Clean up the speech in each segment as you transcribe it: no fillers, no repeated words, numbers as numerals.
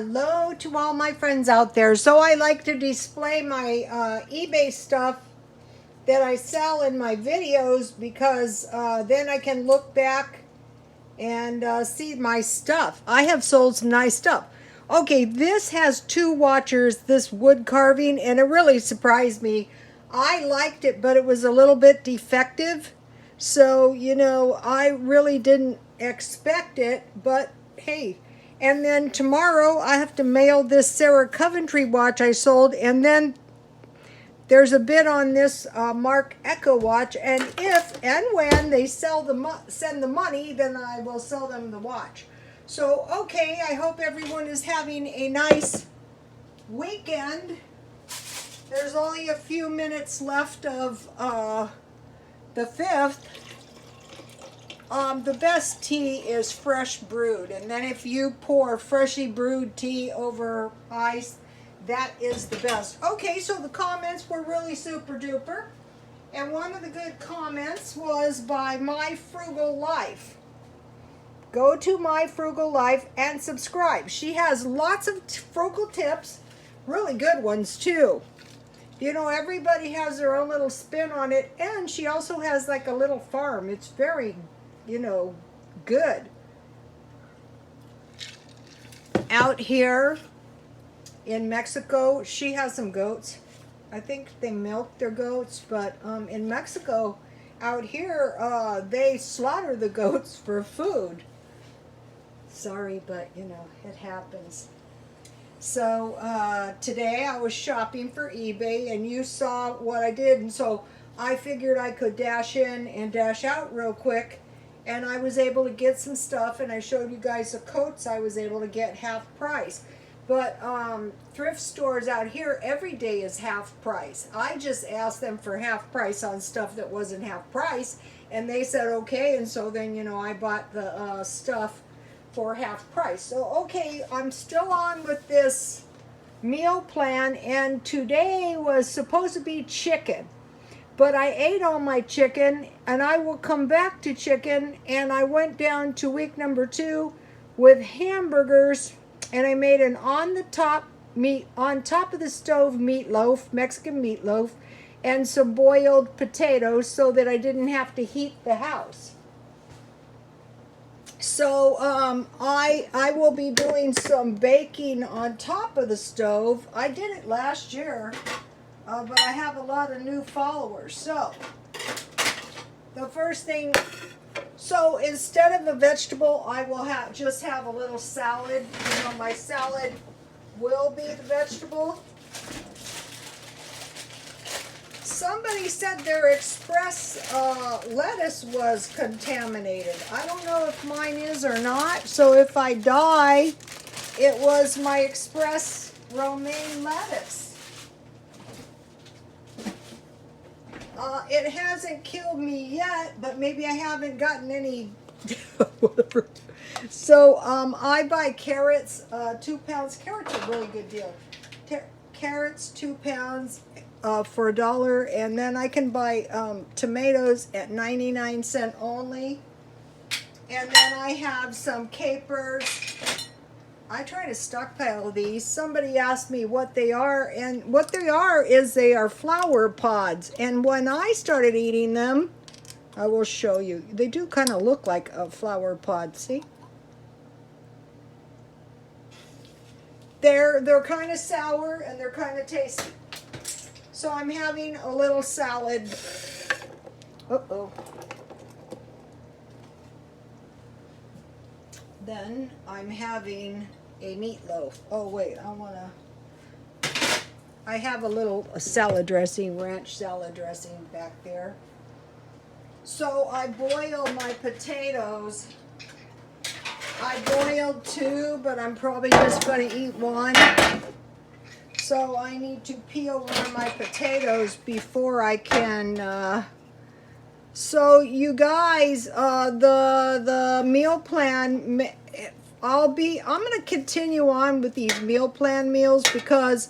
Hello to all my friends out there. So I like to display my eBay stuff that I sell in my videos because then I can look back and see my stuff. I have sold some nice stuff. Okay, this has two watchers, this wood carving, and it really surprised me. I liked it, but it was a little bit defective. So, I really didn't expect it, but hey. And then tomorrow I have to mail this Sarah Coventry watch I sold, and then there's a bid on this Mark Echo watch, and if and when they send the money, then I will sell them the watch. So, okay, I hope everyone is having a nice weekend. There's only a few minutes left of the 5th. The best tea is fresh brewed, and then if you pour freshly brewed tea over ice, that is the best. Okay, so the comments were really super duper, and one of the good comments was by My Frugal Life. Go to My Frugal Life and subscribe. She has lots of frugal tips, really good ones too. Everybody has their own little spin on it, and she also has like a little farm. It's very good. Out here in Mexico, she has some goats. I think they milk their goats, but in Mexico, out here, they slaughter the goats for food. Sorry, but it happens. So today I was shopping for eBay, and you saw what I did, and so I figured I could dash in and dash out real quick. And I was able to get some stuff, and I showed you guys the coats I was able to get half price. But thrift stores out here every day is half price. I just asked them for half price on stuff that wasn't half price, and they said okay, and so then I bought the stuff for half price. So okay, I'm still on with this meal plan, and today was supposed to be chicken. But I ate all my chicken, and I will come back to chicken, and I went down to week number 2 with hamburgers, and I made an on top of the stove meatloaf, Mexican meatloaf, and some boiled potatoes so that I didn't have to heat the house. So I will be doing some baking on top of the stove. I did it last year. But I have a lot of new followers. So, the first thing, so instead of a vegetable, I will just have a little salad. My salad will be the vegetable. Somebody said their express lettuce was contaminated. I don't know if mine is or not. So if I die, it was my express romaine lettuce. It hasn't killed me yet, but maybe I haven't gotten any, whatever. So, I buy carrots, 2 pounds. Carrots are a really good deal. Carrots, 2 pounds for $1, and then I can buy tomatoes at 99 cents only. And then I have some capers. I try to stockpile these. Somebody asked me what they are, and what they are is they are flower pods. And when I started eating them, I will show you. They do kind of look like a flower pod, see? They're kind of sour and they're kind of tasty. So I'm having a little salad. Uh-oh. Then I'm having a meatloaf. Oh wait, I have a little salad dressing, ranch salad dressing back there. So I boil my potatoes. I boiled 2, but I'm probably just going to eat 1. So I need to peel one of my potatoes before I can. So you guys, the meal plan. I'm going to continue on with these meal plan meals because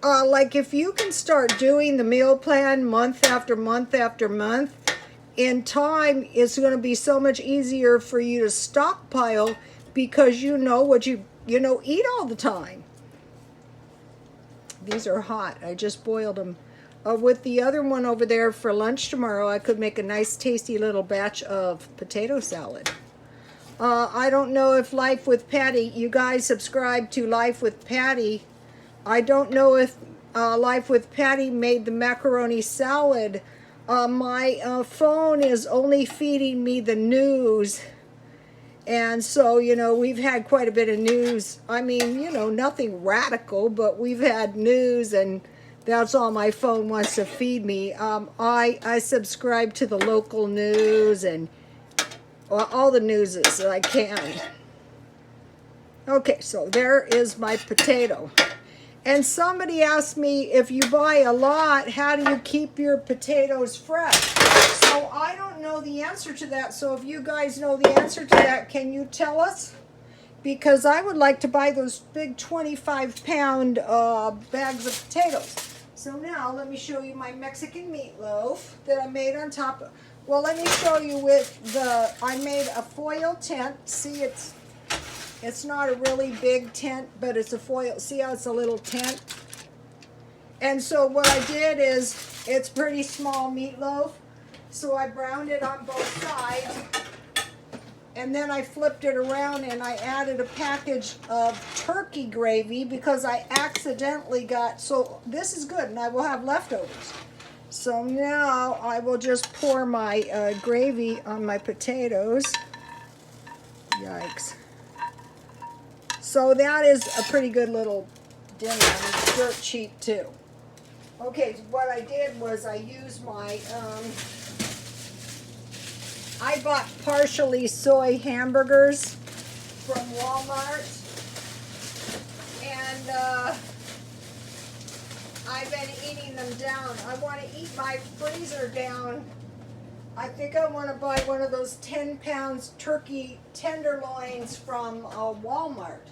like if you can start doing the meal plan month after month after month, in time it's going to be so much easier for you to stockpile because you know what you you know, eat all the time. These are hot. I just boiled them. With the other one over there for lunch tomorrow, I could make a nice tasty little batch of potato salad. I don't know if Life with Patty, you guys subscribe to Life with Patty. I don't know if Life with Patty made the macaroni salad. My phone is only feeding me the news. And so, you know, we've had quite a bit of news. I mean, you know, nothing radical, but we've had news, and that's all my phone wants to feed me. I subscribe to the local news and all the newses that I can. Okay, so there is my potato. And somebody asked me, if you buy a lot, how do you keep your potatoes fresh? So I don't know the answer to that. So if you guys know the answer to that, can you tell us? Because I would like to buy those big 25-pound bags of potatoes. So now let me show you my Mexican meatloaf that I made on top of. Well, let me show you with I made a foil tent. See, it's not a really big tent, but it's a foil. See how it's a little tent? And so what I did is, it's pretty small meatloaf. So I browned it on both sides. And then I flipped it around and I added a package of turkey gravy because I accidentally got, so this is good and I will have leftovers. So now I will just pour my gravy on my potatoes. Yikes. So that is a pretty good little dinner. It's dirt cheap too. Okay, so what I did was I used my, I bought partially soy hamburgers from Walmart. And I've been eating them down. I want to eat my freezer down. I think I want to buy one of those 10 pounds turkey tenderloins from Walmart.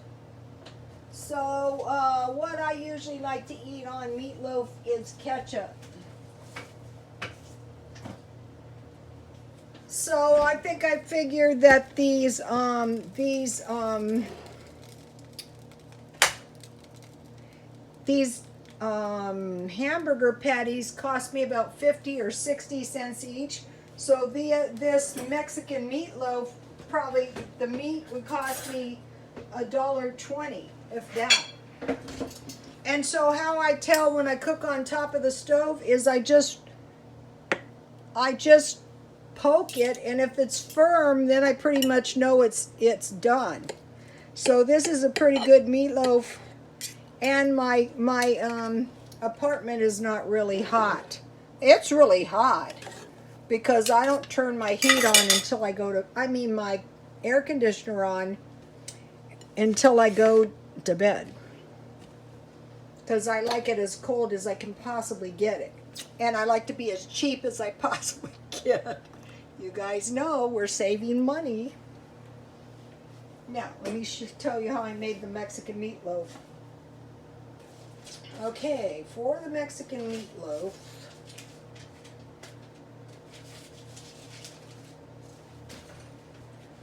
So what I usually like to eat on meatloaf is ketchup. So I think I figured that these hamburger patties cost me about 50 or 60 cents each. So this Mexican meatloaf, probably the meat would cost me $1.20, if that. And so how I tell when I cook on top of the stove is I just poke it, and if it's firm, then I pretty much know it's done. So this is a pretty good meatloaf, and my apartment is not really hot. It's really hot because I don't turn my heat on until I go to, my air conditioner on until I go to bed, because I like it as cold as I can possibly get it, and I like to be as cheap as I possibly can. You guys know we're saving money. Now, let me tell you how I made the Mexican meatloaf. Okay, for the Mexican meatloaf,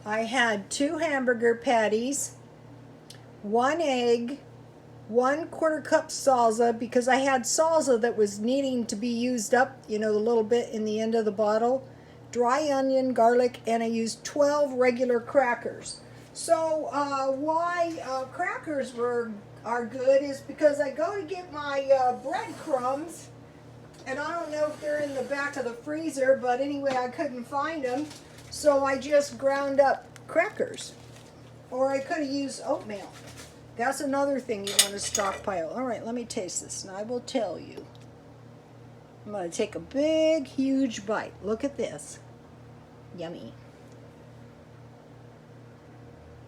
I had 2 hamburger patties, 1 egg, 1/4 cup salsa, because I had salsa that was needing to be used up, you know, the little bit in the end of the bottle, dry onion, garlic, and I used 12 regular crackers. So why crackers are good is because I go to get my breadcrumbs, and I don't know if they're in the back of the freezer, but anyway, I couldn't find them, so I just ground up crackers, or I could have used oatmeal. That's another thing you want to stockpile. All right, let me taste this, and I will tell you. I'm going to take a big, huge bite. Look at this. Yummy.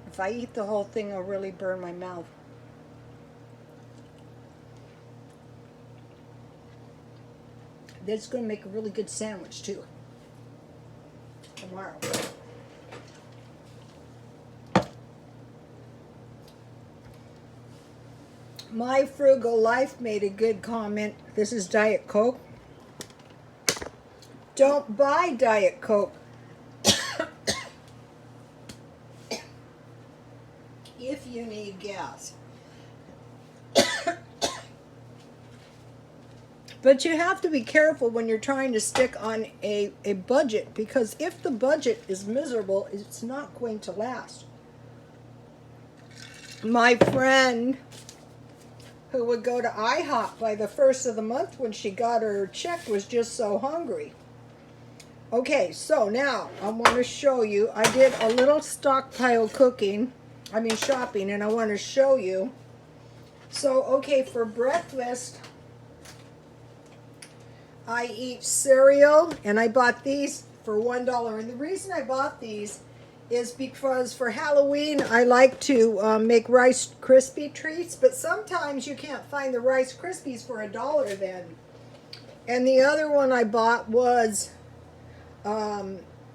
If I eat the whole thing, I'll really burn my mouth. This is going to make a really good sandwich, too, tomorrow. My Frugal Life made a good comment. This is Diet Coke. Don't buy Diet Coke if you need need gas. But you have to be careful when you're trying to stick on a budget, because if the budget is miserable, it's not going to last. My friend who would go to IHOP by the first of the month when she got her check was just so hungry. Okay, so now I want to show you. I did a little stockpile shopping, and I want to show you. So, okay, for breakfast, I eat cereal, and I bought these for $1. And the reason I bought these is because for Halloween, I like to make Rice Krispie treats, but sometimes you can't find the Rice Krispies for $1 then. And the other one I bought was,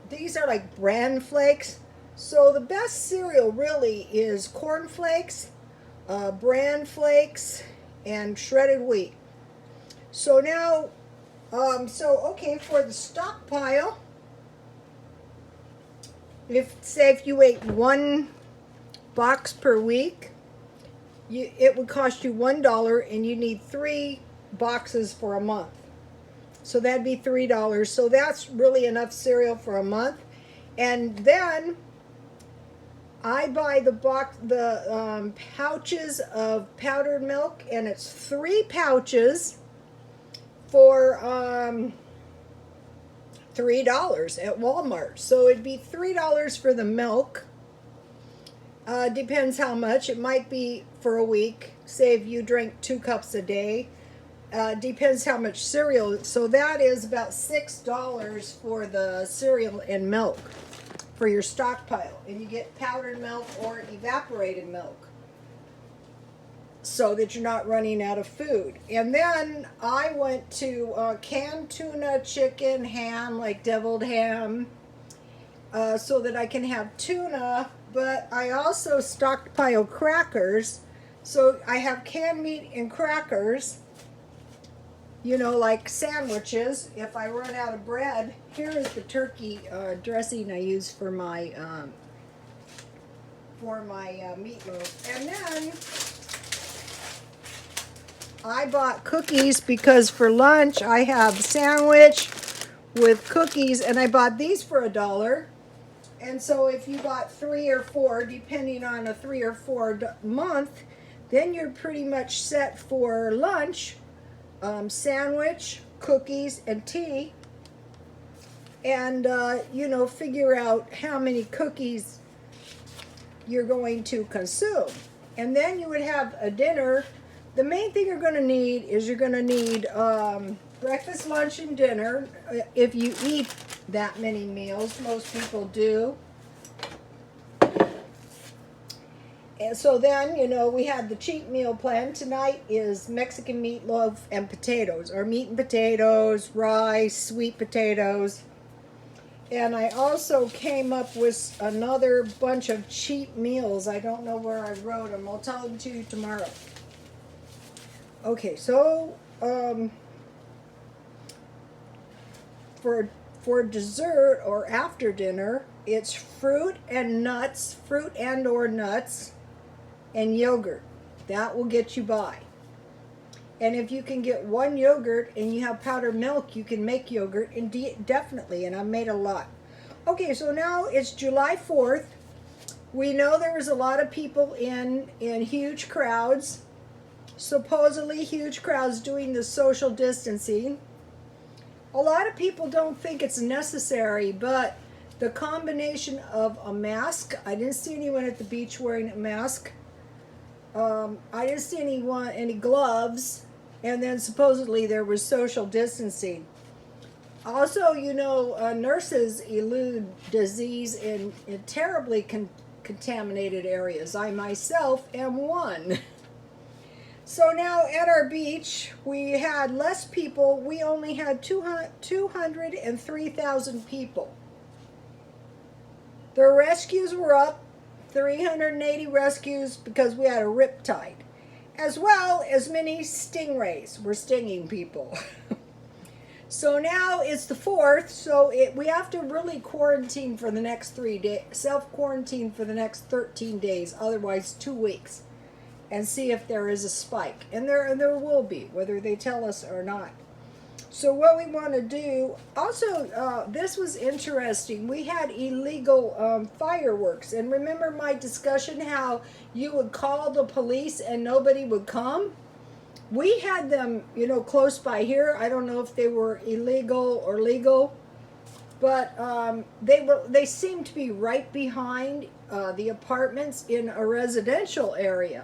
these are like bran flakes. So the best cereal really is corn flakes, bran flakes, and shredded wheat. So now, okay, for the stockpile, if you ate one box per week, it would cost you $1, and you need 3 boxes for a month. So that'd be $3. So that's really enough cereal for a month. And then I buy the pouches of powdered milk, and it's 3 pouches for $3 at Walmart. So it'd be $3 for the milk. Depends how much. It might be for a week. Say if you drink 2 cups a day. Depends how much cereal. So that is about $6 for the cereal and milk for your stockpile. And you get powdered milk or evaporated milk, so that you're not running out of food. And then I went to canned tuna, chicken, ham, like deviled ham, so that I can have tuna. But I also stockpile crackers. So I have canned meat and crackers, like sandwiches. If I run out of bread, here is the turkey dressing I use for my meatloaf. And then I bought cookies because for lunch I have sandwich with cookies, and I bought these for $1. And so if you bought 3 or 4, depending on a 3 or 4 month, then you're pretty much set for lunch, sandwich, cookies, and tea. And, figure out how many cookies you're going to consume. And then you would have a dinner. The main thing you're going to need is you're going to need breakfast, lunch, and dinner. If you eat that many meals, most people do. And so then, we had the cheat meal plan. Tonight is Mexican meatloaf and potatoes, or meat and potatoes, rice, sweet potatoes. And I also came up with another bunch of cheat meals. I don't know where I wrote them. I'll tell them to you tomorrow. Okay, so for dessert or after dinner, it's fruit and or nuts, and yogurt. That will get you by. And if you can get 1 yogurt and you have powdered milk, you can make yogurt, and definitely, and I've made a lot. Okay, so now it's July 4th. We know there was a lot of people in huge crowds, supposedly huge crowds doing the social distancing. A lot of people don't think it's necessary, but the combination of a mask, I didn't see anyone at the beach wearing a mask. I didn't see any gloves, and then supposedly there was social distancing. Also, nurses elude disease in terribly contaminated areas. I myself am one. So now at our beach, we had less people. We only had 203,000 people. The rescues were up, 380 rescues, because we had a riptide, as well as many stingrays were stinging people. So now it's the 4th, so we have to really quarantine for the next 3 days, self-quarantine for the next 13 days, otherwise 2 weeks, and see if there is a spike. And there will be, whether they tell us or not. So what we want to do, also, this was interesting. We had illegal fireworks. And remember my discussion how you would call the police and nobody would come? We had them, close by here. I don't know if they were illegal or legal, but they seemed to be right behind the apartments in a residential area.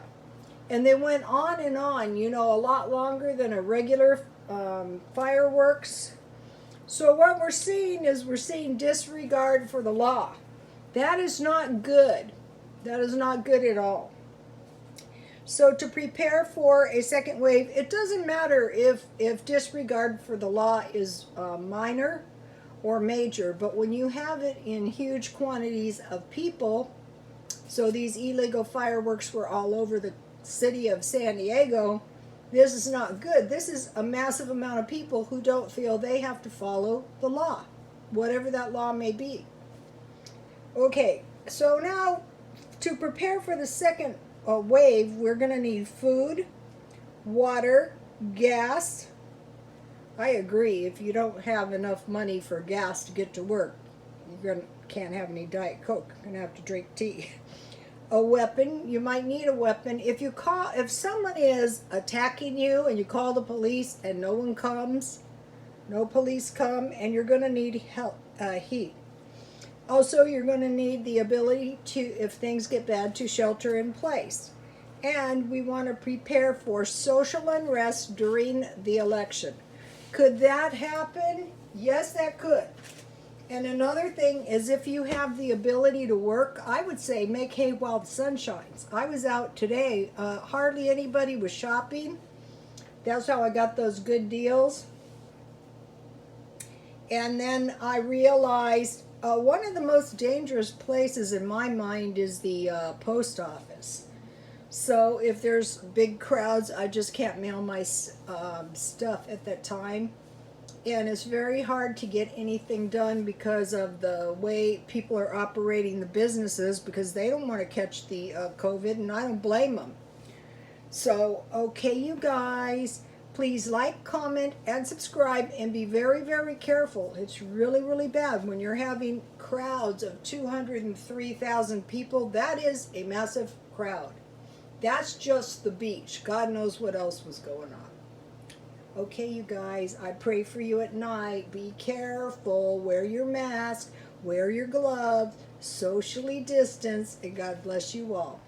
And they went on and on, a lot longer than a regular fireworks. So what we're seeing is disregard for the law. That is not good. That is not good at all. So to prepare for a second wave, it doesn't matter if disregard for the law is minor or major, but when you have it in huge quantities of people, so these illegal fireworks were all over the city of San Diego, this is not good. This is a massive amount of people who don't feel they have to follow the law, whatever that law may be. Okay, so now to prepare for the second wave, we're going to need food, water, gas. I agree. If you don't have enough money for gas to get to work, can't have any Diet Coke. You're going to have to drink tea. A weapon. You might need a weapon. If someone is attacking you and you call the police and no one comes, no police come, and you're going to need help, heat. Also, you're going to need the ability to, if things get bad, to shelter in place. And we want to prepare for social unrest during the election. Could that happen? Yes, that could. And another thing is, if you have the ability to work, I would say make hay while the sun shines. I was out today. Hardly anybody was shopping. That's how I got those good deals. And then I realized one of the most dangerous places in my mind is the post office. So if there's big crowds, I just can't mail my stuff at that time. And it's very hard to get anything done because of the way people are operating the businesses, because they don't want to catch the COVID, and I don't blame them. So, okay, you guys, please like, comment, and subscribe, and be very, very careful. It's really, really bad when you're having crowds of 203,000 people. That is a massive crowd. That's just the beach. God knows what else was going on. Okay, you guys, I pray for you at night. Be careful. Wear your mask. Wear your gloves. Socially distance. And God bless you all.